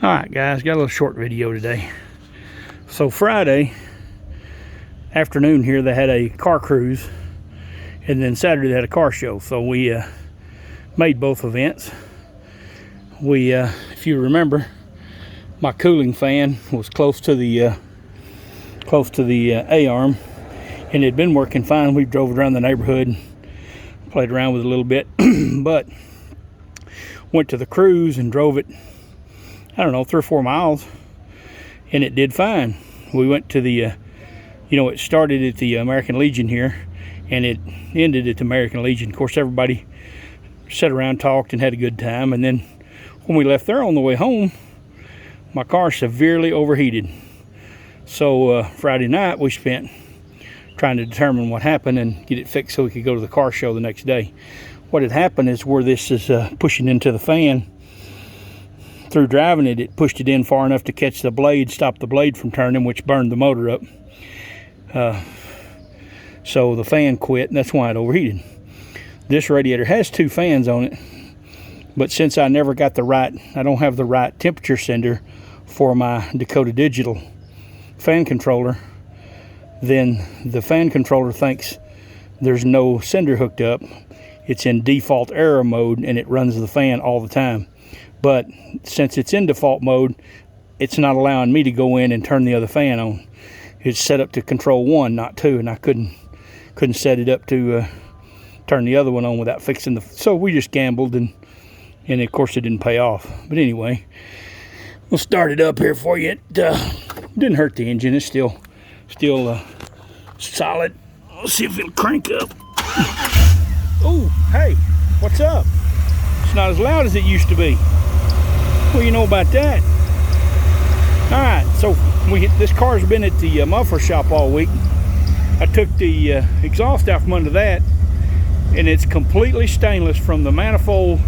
Alright guys, got a little short video today. So Friday afternoon here they had a car cruise, and then Saturday they had a car show. So we made both events. We if you remember, my cooling fan was close to the A-arm, and it had been working fine. We drove around the neighborhood, played around with it a little bit, but went to the cruise and drove it, I don't know, 3 or 4 miles, and it did fine. We went to the, it started at the American Legion here, and it ended at the American Legion. Of course, everybody sat around, talked, and had a good time. And then when we left there on the way home, my car severely overheated. So Friday night we spent trying to determine what happened and get it fixed so we could go to the car show the next day. What had happened is where this is pushing into the fan, through driving it, it pushed it in far enough to catch the blade, stop the blade from turning, which burned the motor up. So the fan quit, and that's why it overheated. This radiator has 2 fans on it, but since I never got I don't have the right temperature sender for my Dakota Digital fan controller, then the fan controller thinks there's no sender hooked up. It's in default error mode, and it runs the fan all the time. But since it's in default mode, it's not allowing me to go in and turn the other fan on. It's set up to control 1, not 2, and I couldn't set it up to turn the other one on without fixing so we just gambled, and of course it didn't pay off. But anyway, we'll start it up here for you. It didn't hurt the engine. It's still solid. Let's see if it'll crank up. Oh, hey, what's up? It's not as loud as it used to be. Well, you know about that. All right, so this car's been at the muffler shop all week. I took the exhaust out from under that, and it's completely stainless from the manifold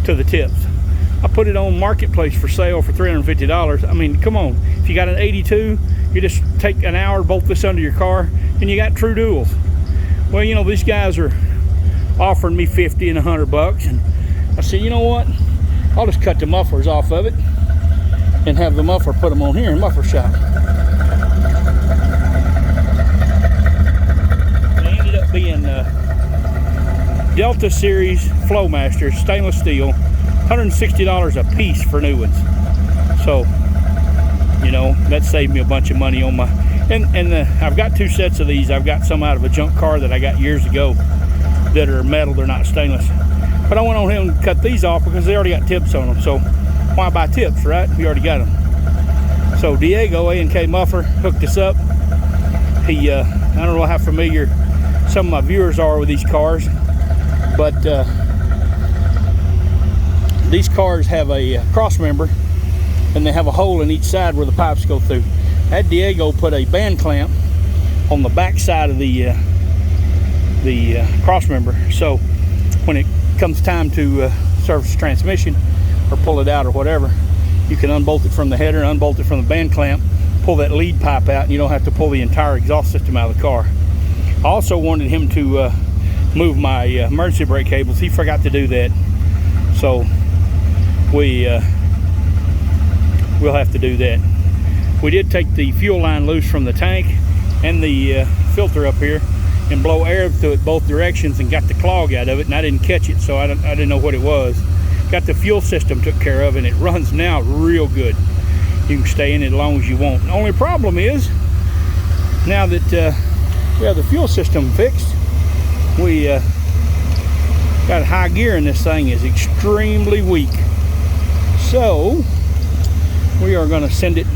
to the tips. I put it on Marketplace for sale for $350. I mean, come on. If you got an 82, you just take an hour, bolt this under your car, and you got true duals. Well, these guys are offering me $50 and $100, and I said, you know what? I'll just cut the mufflers off of it and have the muffler put them on here in muffler shop. They ended up being Delta Series Flowmaster stainless steel, $160 a piece for new ones. So, that saved me a bunch of money on my. And I've got 2 sets of these. I've got some out of a junk car that I got years ago that are metal. They're not stainless. But I went on ahead and cut these off because they already got tips on them. So why buy tips, right? We already got them. So Diego, A&K Muffler, hooked us up. He, I don't know how familiar some of my viewers are with these cars, but these cars have a cross member, and they have a hole in each side where the pipes go through. I had Diego put a band clamp on the back side of the cross member, so when it comes time to service the transmission or pull it out or whatever, you can unbolt it from the header, unbolt it from the band clamp, pull that lead pipe out, and you don't have to pull the entire exhaust system out of the car. I also wanted him to move my emergency brake cables. He forgot to do that, so we'll have to do that. We did take the fuel line loose from the tank and the filter up here and blow air through it both directions and got the clog out of it, and I didn't catch it, so I didn't know what it was. Got the fuel system took care of, and it runs now real good. You can stay in it as long as you want. The only problem is, now that we have the fuel system fixed, we got high gear, and this thing is extremely weak. So we are going to send it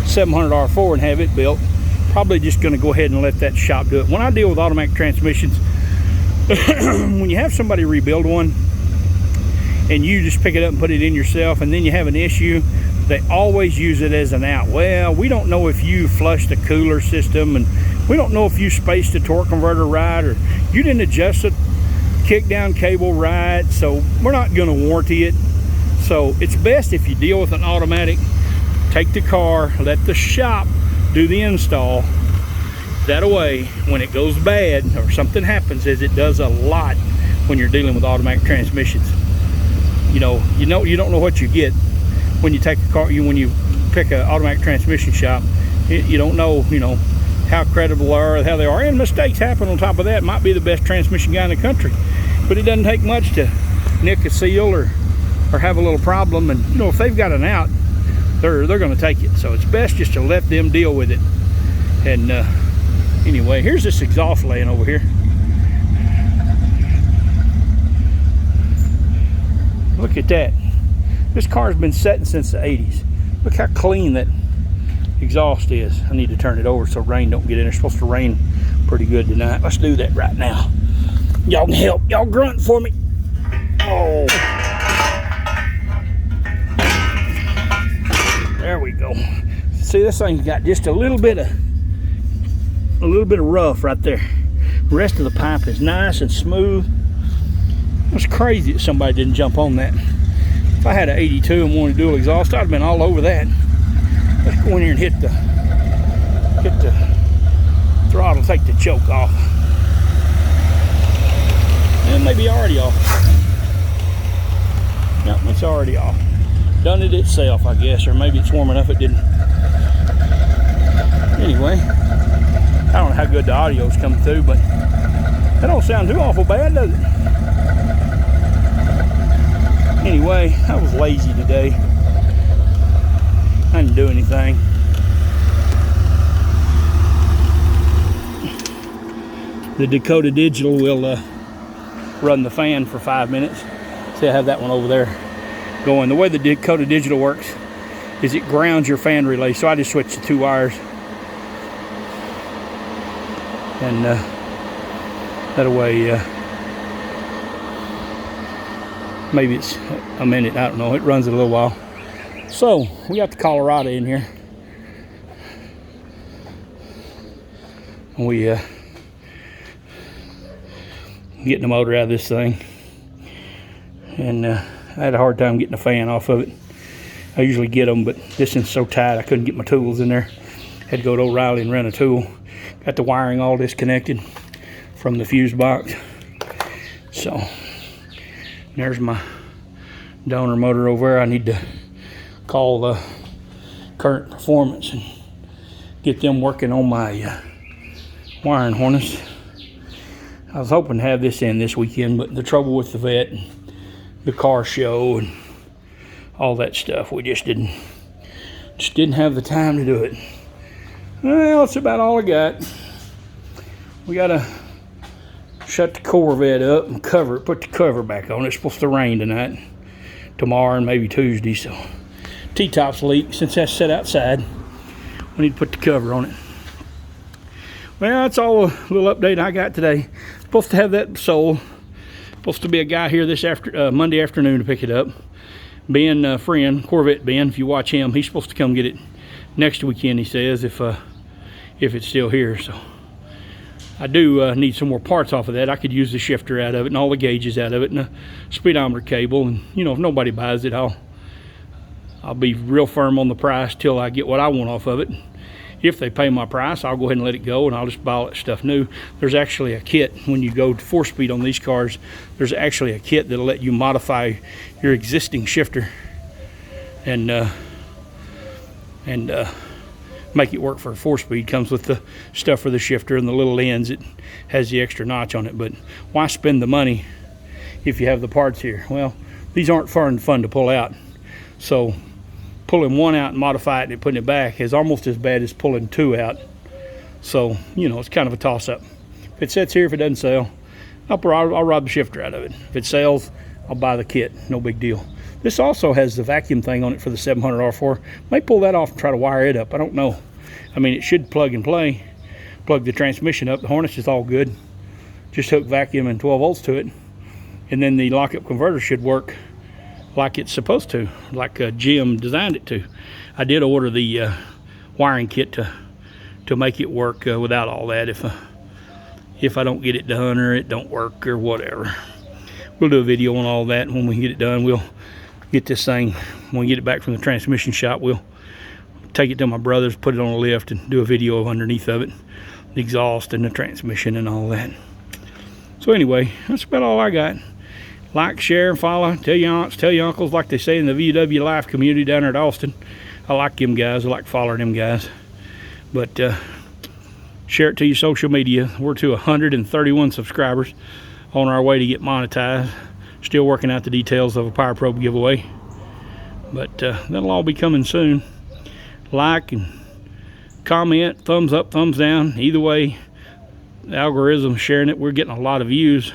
700 R4 and have it built. Probably just going to go ahead and let that shop do it. When I deal with automatic transmissions, when you have somebody rebuild one and you just pick it up and put it in yourself, and then you have an issue, they always use it as an out. Well, we don't know if you flushed the cooler system, and we don't know if you spaced the torque converter right, or you didn't adjust the kick down cable right, so we're not going to warranty it. So it's best if you deal with an automatic, take the car, let the shop do the install. That way, when it goes bad or something happens, as it does a lot when you're dealing with automatic transmissions, you don't know what you get. when you take a car, when you pick an automatic transmission shop, you don't know, you know, how credible they are, how they are, and mistakes happen on top of that. Might be the best transmission guy in the country, but it doesn't take much to nick a seal or have a little problem. And you know, if they've got an out, they're going to take it. So it's best just to let them deal with it. And anyway, here's this exhaust laying over here. Look at that. This car's been sitting since the 80s. Look how clean that exhaust is. I need to turn it over so rain don't get in. It's supposed to rain pretty good tonight. Let's do that right now. Y'all can help. Y'all grunt for me. Oh. There we go. See, this thing's got just a little bit of rough right there. The rest of the pipe is nice and smooth. It's crazy that somebody didn't jump on that. If I had an 82 and wanted dual exhaust, I'd have been all over that. Let's go in here and hit the throttle, take the choke off. And maybe already off. Yep, it's already off. Done it itself, I guess, or maybe it's warm enough it didn't. Anyway, I don't know how good the audio's coming through, but that don't sound too awful bad, does it? Anyway, I was lazy today. I didn't do anything. The Dakota Digital will run the fan for 5 minutes. See, I have that one over there going. The way the Dakota Digital works is it grounds your fan relay. So I just switched to 2 wires. And that way, maybe it's a minute, I don't know. It runs a little while. So we got the Colorado in here. And we getting the motor out of this thing. And I had a hard time getting the fan off of it. I usually get them, but this one's so tight I couldn't get my tools in there. Had to go to O'Reilly and rent a tool. Got the wiring all disconnected from the fuse box. So there's my donor motor over there. I need to call the Current Performance and get them working on my wiring harness. I was hoping to have this in this weekend, but the trouble with the vet and the car show and all that stuff, we just didn't have the time to do it. Well, that's about all I got. We gotta shut the Corvette up and cover it, put the cover back on. It's supposed to rain tonight, tomorrow, and maybe Tuesday, so T-top's leak. Since that's set outside, we need to put the cover on it. Well, that's all a little update I got today. Supposed to have that sold. Supposed to be a guy here this Monday afternoon to pick it up. Ben, friend, Corvette Ben, if you watch him, he's supposed to come get it next weekend, he says, if it's still here. So I do need some more parts off of that. I could use the shifter out of it and all the gauges out of it and a speedometer cable. And you know, if nobody buys it, I'll be real firm on the price till I get what I want off of it. If they pay my price, I'll go ahead and let it go, and I'll just buy all that stuff new. There's actually a kit when you go to 4-speed on these cars. There's actually a kit that'll let you modify your existing shifter and make it work for a 4-speed. Comes with the stuff for the shifter and the little lens. It has the extra notch on it. But why spend the money if you have the parts here? Well, these aren't fun to pull out. So pulling one out and modify it and putting it back is almost as bad as pulling 2 out. So, you know, it's kind of a toss-up. If it sits here, if it doesn't sell, I'll rob the shifter out of it. If it sells, I'll buy the kit. No big deal. This also has the vacuum thing on it for the 700 R4. Might pull that off and try to wire it up. I don't know. I mean, it should plug and play. Plug the transmission up. The harness is all good. Just hook vacuum and 12 volts to it. And then the lockup converter should work like it's supposed to, like Jim designed it to. I did order the wiring kit to make it work without all that. If I don't get it done or it don't work or whatever, we'll do a video on all that. When we get it done, we'll get this thing, when we get it back from the transmission shop, we'll take it to my brother's, put it on a lift, and do a video of underneath of it, the exhaust and the transmission and all that. So anyway, that's about all I got. Like, share, and follow. Tell your aunts, tell your uncles, like they say in the VW Life community down there at Austin. I like them guys. I like following them guys. But share it to your social media. We're to 131 subscribers, on our way to get monetized. Still working out the details of a Power Probe giveaway. But that'll all be coming soon. Like and comment, thumbs up, thumbs down. Either way, the algorithm's sharing it. We're getting a lot of views.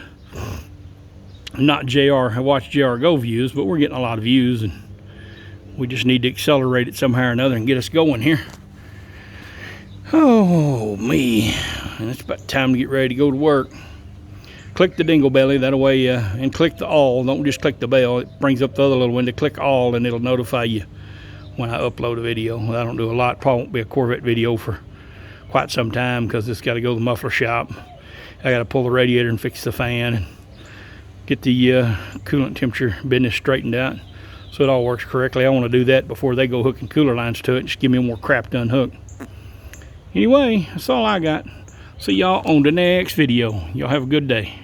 Not JR, I watch JR go views, but we're getting a lot of views, and we just need to accelerate it somehow or another and get us going here. Oh, me. And it's about time to get ready to go to work. Click the dingle belly, that way, and click the all. Don't just click the bell. It brings up the other little window. Click all, and it'll notify you when I upload a video. I don't do a lot. Probably won't be a Corvette video for quite some time because it's got to go to the muffler shop. I got to pull the radiator and fix the fan and get the coolant temperature business straightened out so it all works correctly. I want to do that before they go hooking cooler lines to it and just give me more crap to unhook. Anyway, that's all I got. See y'all on the next video. Y'all have a good day.